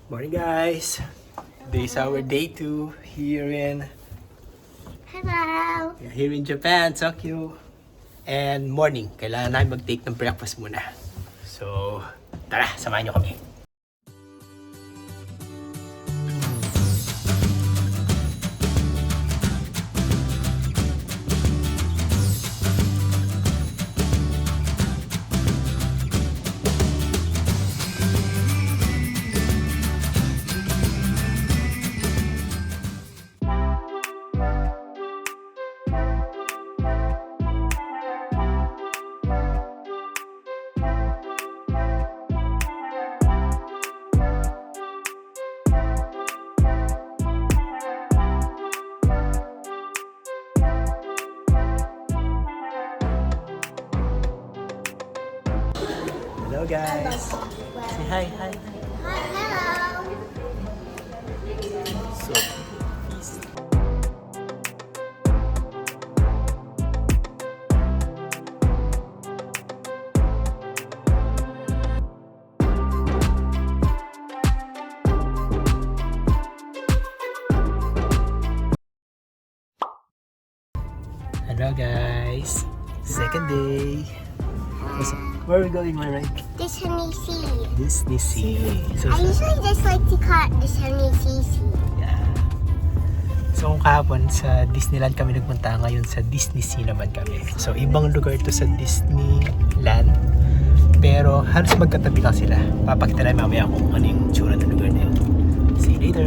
Morning guys! Today is our day 2 here in Hello! here in Japan, Tokyo. And morning, kailangan namin mag-take ng breakfast muna. So, tara, samahan nyo kami. Hello guys! Say hi, hi! Hi, hello! So, peace. Hello guys! Second day! Where are we going, my right? Disney Sea. Disney Sea. So, I usually just like to call it Disney Sea. yeah. So kung kahapon sa Disneyland kami nagpunta, ngayon sa Disney Sea naman kami. So ibang lugar to sa Disneyland, pero halos magkatabi lang sila. Papakita lang mamaya kung ano yung tsura ng lugar na yun. See you later!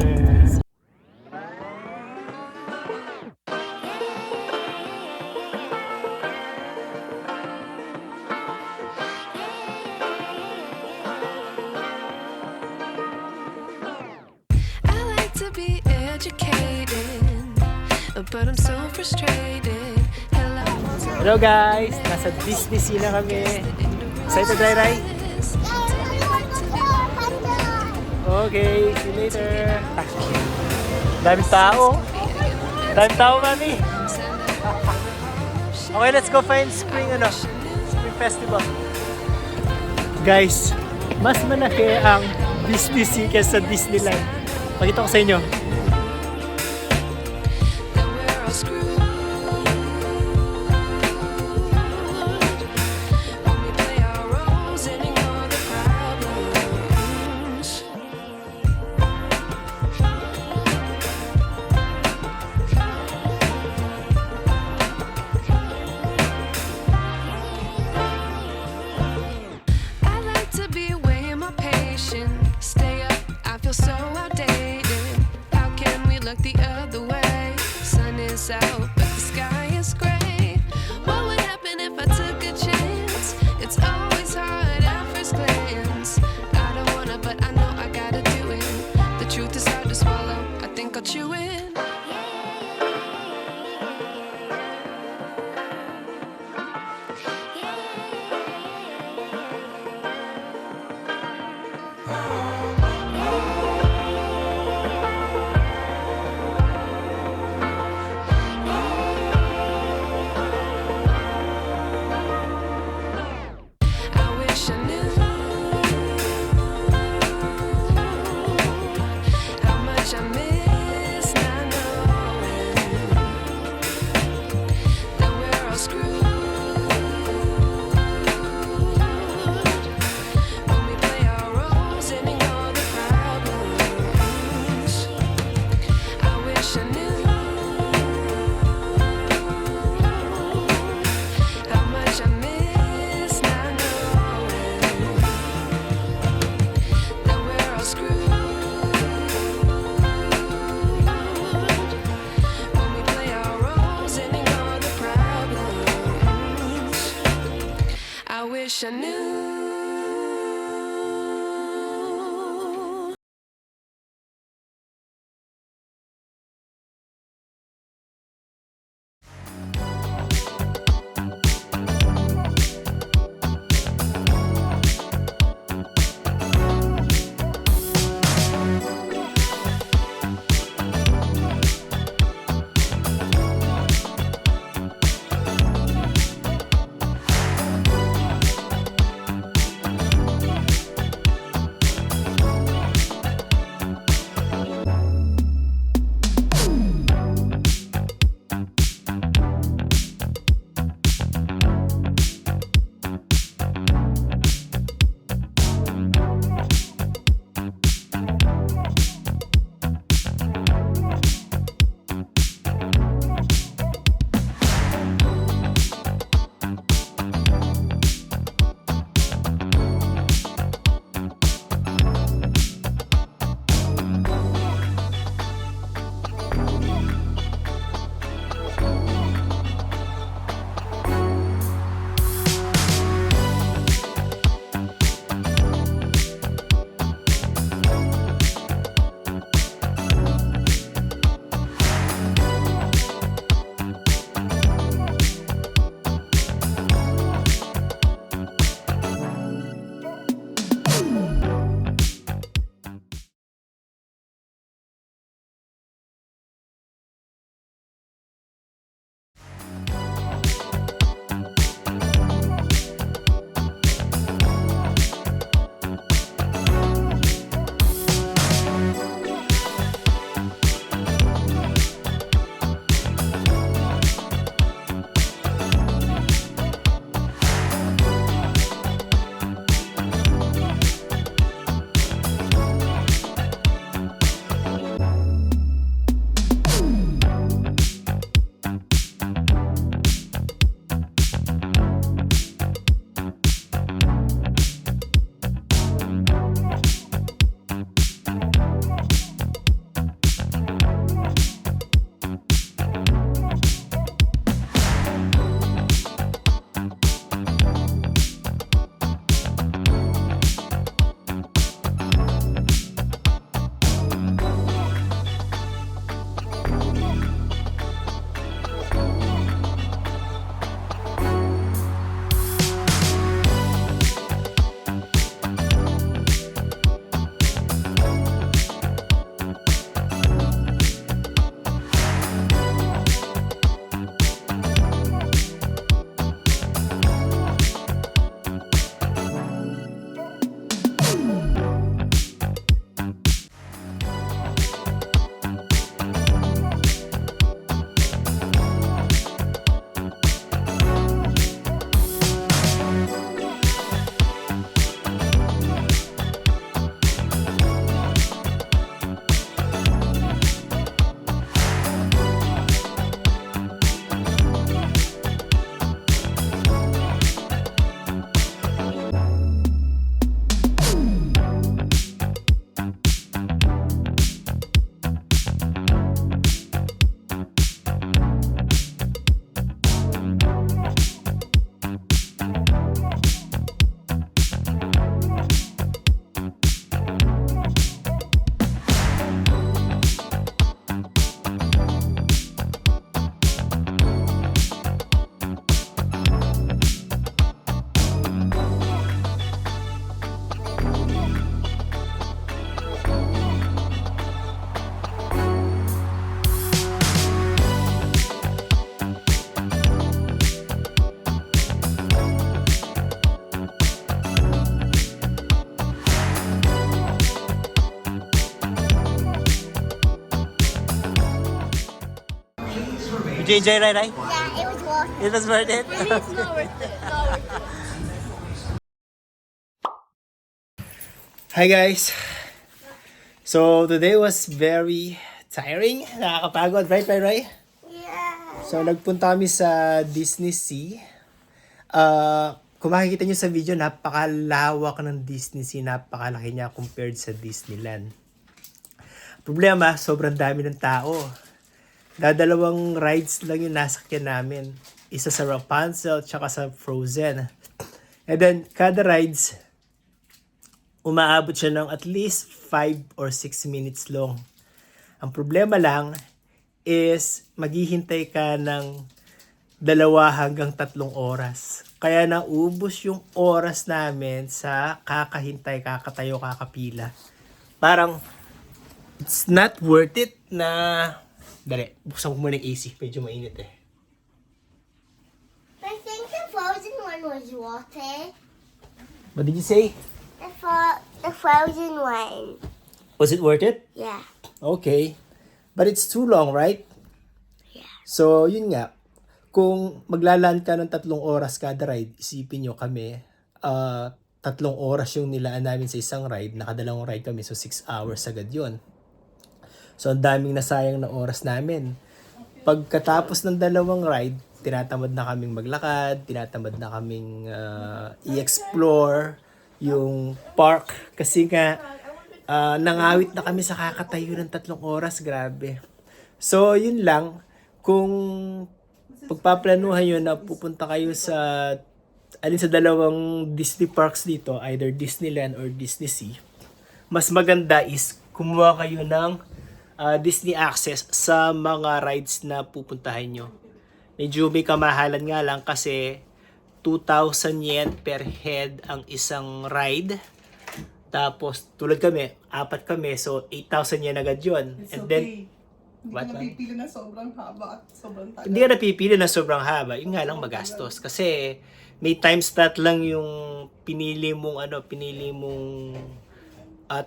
I like to be educated, but I'm so frustrated. Hello. Hello guys! Nasa Disney Sea na kami. Excited, Rai? Okay, see you later! Daming tao! Daming tao, mami! Okay, let's go find Spring Festival. Guys, mas malaki ang Disney Sea kaysa Disneyland. Pakita ko sa inyo. That we're all screwed when we play our roles and ignore the problems. I like to be way more patient. Stay up, I feel so outdated. How can we look the other way? Sun is out, but the sky is gray. What would happen if I took a chance? It's always hard at first glance. I don't wanna, but I know I gotta do it. The truth is hard to swallow. I think I'll chew it. I wish I knew how much I miss not knowing that we're all screwed when we play our roles and ignore the problems. I wish I knew how much I miss not knowing that we're all screwed when we play our roles and ignore the problems. I wish I knew. Did you enjoy Rai Rai? Yeah, it was worth It was worth it? It's not worth it. Not worth it. Hi guys! So today was very tiring. Nakakapagod, right Rai? Yeah. So nagpunta kami sa Disney Sea. Kung makikita nyo sa video, napakalawak ng Disney Sea. Napakalaki niya compared sa Disneyland. Problema, sobrang dami ng tao. Dadalawang rides lang yung nasakyan namin. Isa sa Rapunzel, tsaka sa Frozen. And then, kada rides, umaabot siya ng at least 5 or 6 minutes long. Ang problema lang is maghihintay ka ng 2 hanggang 3 oras. Kaya naubos yung oras namin sa kakahintay, kakatayo, kakapila. Parang it's not worth it na... Dali, buksan ko muna yung AC. Medyo mainit eh. I think the frozen one was worth it. What did you say? The frozen one. Was it worth it? Yeah. Okay. But it's too long, right? Yeah. So, yun nga. Kung maglalaan ka ng 3 oras kada ride, isipin nyo kami, 3 oras yung nilaan namin sa isang ride, nakadalawang ride kami, so 6 hours agad yun. So, ang daming nasayang na oras namin. Pagkatapos ng 2 ride, tinatamad na kaming maglakad, tinatamad na kaming i-explore yung park. Kasi nga, nangawit na kami sa kakatayo ng 3 oras. Grabe. So, yun lang. Kung pagpaplanuhan yun na pupunta kayo sa alin sa 2 Disney parks dito, either Disneyland or Disney Sea, mas maganda is kumuha kayo ng Disney Access sa mga rides na pupuntahan nyo. Medyo may kamahalan nga lang kasi 2,000 yen per head ang isang ride. Tapos, tulad kami, 4 kami, so 8,000 yen agad yun. It's And okay. then, Hindi what? ka napipili na sobrang haba at sobrang tagal. Hindi ka napipili na sobrang haba. Yun nga lang magastos. Kasi may time slot lang yung pinili mong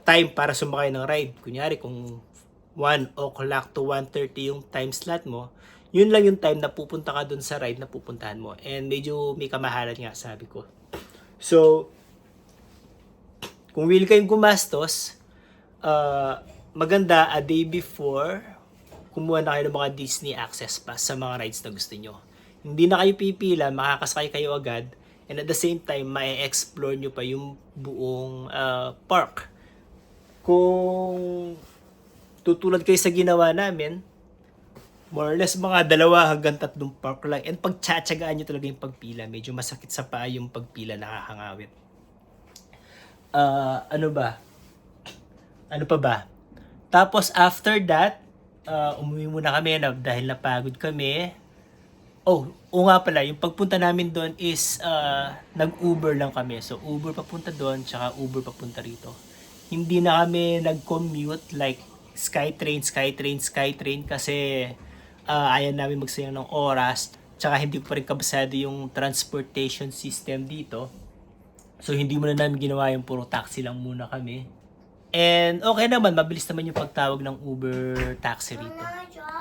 time para sumakay ng ride. Kunyari kung 1 o'clock to 1:30 yung time slot mo, yun lang yung time na pupunta ka dun sa ride na pupuntahan mo. And medyo may kamahalan nga, sabi ko. So, kung will kayong gumastos, maganda a day before, kumuha na kayo ng mga Disney Access Pass sa mga rides na gusto nyo. Hindi na kayo pipila, makakasakay kayo agad, and at the same time, ma-explore nyo pa yung buong park. Kung tutulad kayo sa ginawa namin, more or less mga 2 hanggang 3 park lang. And pagtsatsagaan nyo talaga yung pagpila. Medyo masakit sa paa yung pagpila, nakakangawit. Ano pa ba? Tapos after that, umuwi muna kami dahil napagod kami. Oo nga pala, yung pagpunta namin doon is nag-Uber lang kami. So Uber papunta doon, tsaka Uber papunta rito. Hindi na kami nag-commute like Skytrain kasi ayaw namin magsayang ng oras, tsaka hindi pa rin kabisado yung transportation system dito. So hindi muna namin ginawa yung puro taxi lang muna kami. And okay naman, mabilis naman yung pagtawag ng Uber taxi rito.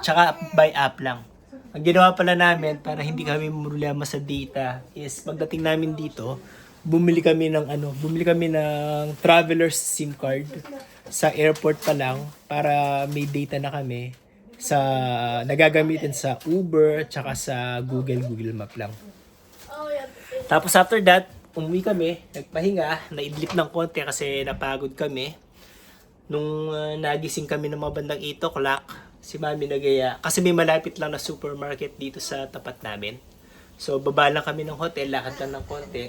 Tsaka by app lang. Ang ginawa pala namin para hindi kami problema sa data is pagdating namin dito, bumili kami ng traveler's SIM card sa airport pa lang para may data na kami sa nagagamitin sa Uber tsaka sa Google Map lang. Tapos after that, umuwi kami, nagpahinga, naidlip ng konti kasi napagod kami. Nung nagising kami ng mga bandang 8 o'clock, si Mami nagaya kasi may malapit lang na supermarket dito sa tapat namin. So baba lang kami ng hotel, lakad lang ng konti.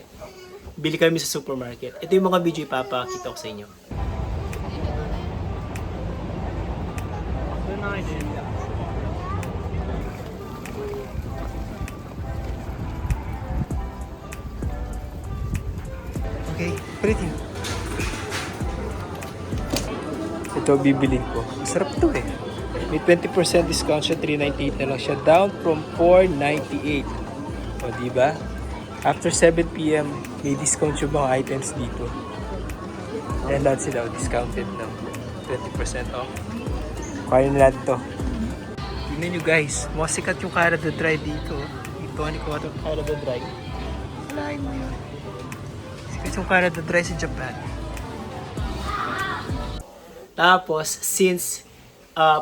Bili kami sa supermarket. Ito yung mga video ipapakita ko sa inyo. Okay, pretty. Ito bibilin ko. Masarap to eh. May 20% discount siya, 398 na lang siya. Down from 498. O, diba? After 7 p.m., may discount yung mga items dito. Yan lahat sila, discounted ng 20% off. Kaya na lahat to. Tingnan nyo guys, mga sikat yung Canada Dry dito. Ito, ano ko ito, Canada Dry. Walain mo yun. Sikat yung Canada Dry sa Japan. Tapos, since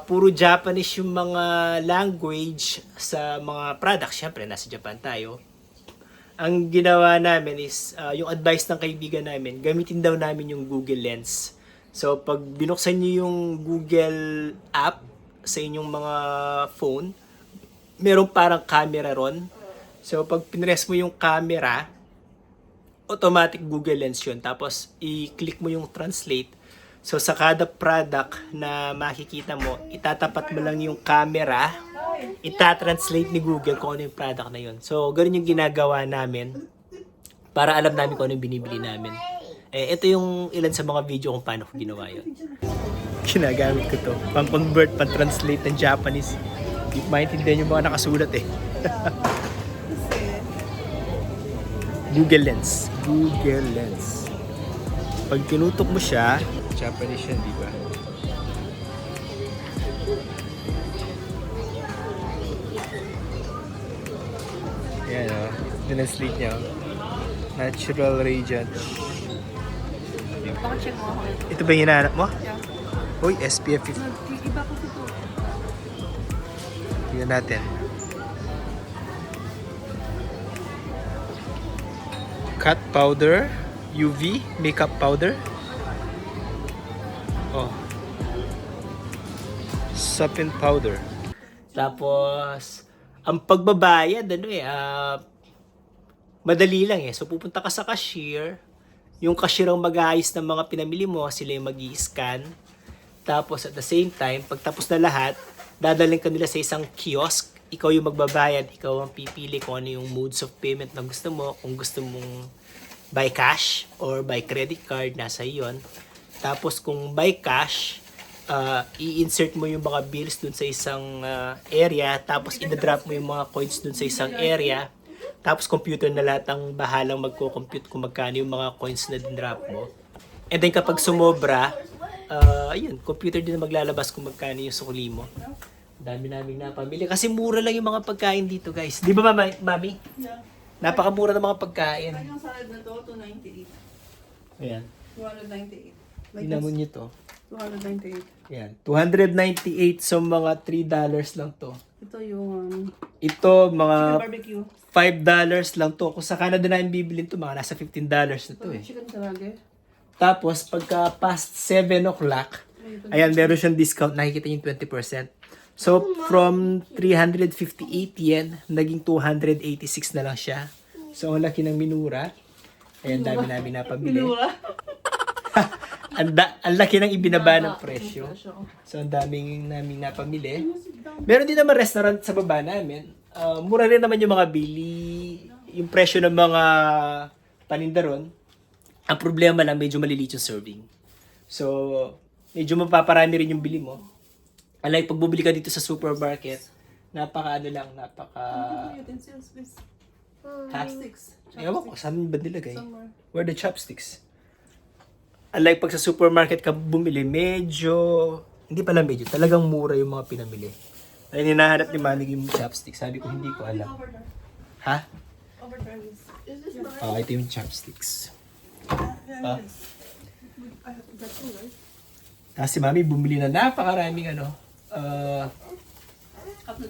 puro Japanese yung mga language sa mga products, syempre nasa Japan tayo, ang ginawa namin is, yung advice ng kaibigan namin, gamitin daw namin yung Google Lens. So, pag binuksan nyo yung Google app sa inyong mga phone, merong parang camera ron. So, pag pinress mo yung camera, automatic Google Lens yun. Tapos, i-click mo yung translate. So, sa kada product na makikita mo, itatapat mo lang yung camera, itatranslate ni Google kung ano yung product na yun. So, ganun yung ginagawa namin para alam namin kung ano yung binibili namin. Eh, ito yung ilan sa mga video kung paano ko ginawa yun. Ginagamit ko to. Pang-convert, pang-translate ng Japanese. Hindi ko maintindihan yung mga nakasulat eh. Google Lens. Google Lens. Pag tinutok mo siya, Japanese yan, di ba? Yan o. Translate niya. Natural radiant. Baka check mo ako. Ito ba yung hinahanap mo? Yeah. Uy, SPF 50. Iba ko ito. Tingnan natin. Cut powder, UV, makeup powder. Oh. Suppin powder. Tapos, ang pagbabayad, madali lang eh. So, pupunta ka sa cashier. Yung cashier ang mag-aayos ng mga pinamili mo, sila yung mag-i-scan. Tapos, at the same time, pagtapos na lahat, dadalhin ka nila sa isang kiosk. Ikaw yung magbabayad, ikaw ang pipili kung ano yung modes of payment na gusto mo. Kung gusto mong by cash or by credit card, nasa iyon. Tapos kung by cash, i-insert mo yung mga bills dun sa isang area. Tapos i-drop mo yung mga coins dun sa isang area. Tapos computer na lahat ang bahalang magko-compute kung magkano yung mga coins na din-drop mo. And then kapag sumobra, ayun, computer din na maglalabas kung magkano yung sukli mo. Dami naming napamili. Kasi mura lang yung mga pagkain dito, guys. Di ba, Mami? Yeah. Napakamura ng mga pagkain. Yung salad na to, 298. Ayan. 298. Tingnan mo nyo to. 298. Ayan. 298 so mga $3 lang to. Ito yung Ito, mga barbecue. $5 lang to. Kung sa Canada na yung bibilin to, mga nasa $15 na to eh. Chicken salage. Tapos, pagka past 7 o'clock, ayan, meron siyang discount. Nakikita yung 20%. So, from 358 yen, naging 286 na lang siya. So, ang laki ng minura. Ayan, dami namin napabili. Ang laki ng ibinaba ng presyo. So, ang daming namin napamili. Meron din naman restaurant sa baba namin. Mura rin naman yung mga bili, yung presyo ng mga paninda ron. Ang problema lang, medyo maliliit yung serving. So, medyo mapaparami rin yung bili mo. Unlike pag bubili ka dito sa supermarket, napaka. Utensils, please. Chopsticks. Ewan ko, saan ba nilagay? Somewhere. Where the chopsticks? Unlike pag sa supermarket ka bumili, hindi pala medyo, talagang mura yung mga pinamili. Ay, hinahanap ni Manny yung chopsticks. Sabi ko, hindi ko alam. Over there. Ha? Over there, please. Is this mine? Oh, ito yung chopsticks. Yeah, yes. I have that too, right? Tapos si Mami bumili na napakaraming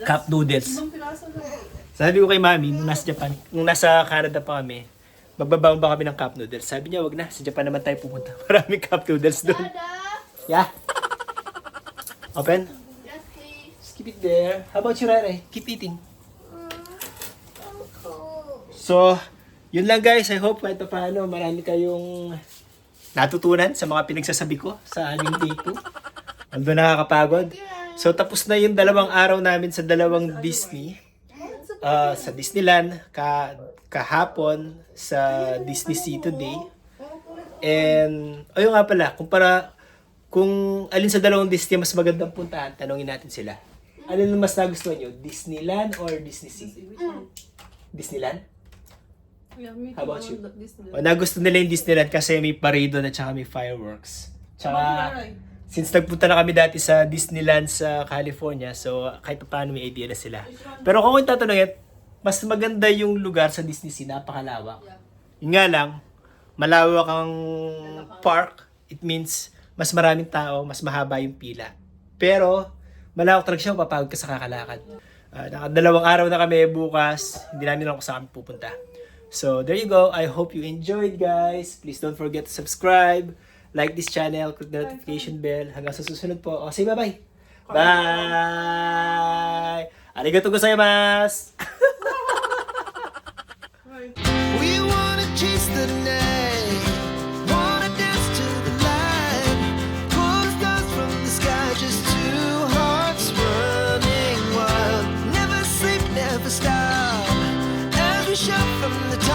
cup noodles. Ibang piraso na. Sabi ko kay Mami, nung nasa Canada pa kami, magbabaon ba kami ng cup noodles? Sabi niya, wag na. Sa Japan naman tayo pupunta. Maraming cup noodles doon. Yeah. Open? Yes, please. Just keep it there. How about you, Rare? Keep eating. So cool. So, yun lang guys. I hope kahit paano marami kayong natutunan sa mga pinagsasabi ko sa aming day 2. Although nakakapagod. So, tapos na yung 2 araw namin sa 2 Disney. Sa Disneyland, kahapon sa Disney Sea today. And, ayun nga pala, kung alin sa 2 Disney mas magandang puntahan, tanongin natin sila. Alin mas nagustuhan nyo? Disneyland or Disney Sea? Disneyland? Yeah, me How about too. you? This, O, nagusto nila yung Disneyland kasi may parade doon at saka may fireworks. Tsaka, Since nagpunta na kami dati sa Disneyland sa California, so kahit pa paano may idea na sila. Pero kung tatanungin, mas maganda yung lugar sa Disney Sea, napakalawak. Yun nga lang, malawak ang park, it means mas maraming tao, mas mahaba yung pila. Pero, malawak talaga siya, mapapagod ka sa kakalakad. Nakadalawang araw na kami bukas, hindi namin alam kung saan kami pupunta. So, there you go. I hope you enjoyed, guys. Please don't forget to subscribe, like this channel, click the notification bell. Hanggang sa susunod po. O, say bye-bye. Bye! Arigatou gozaimasu! We wanna chase the night, wanna dance to the light, pull stars from the sky, just two hearts running wild. Never sleep, never stop, as we shout from the top.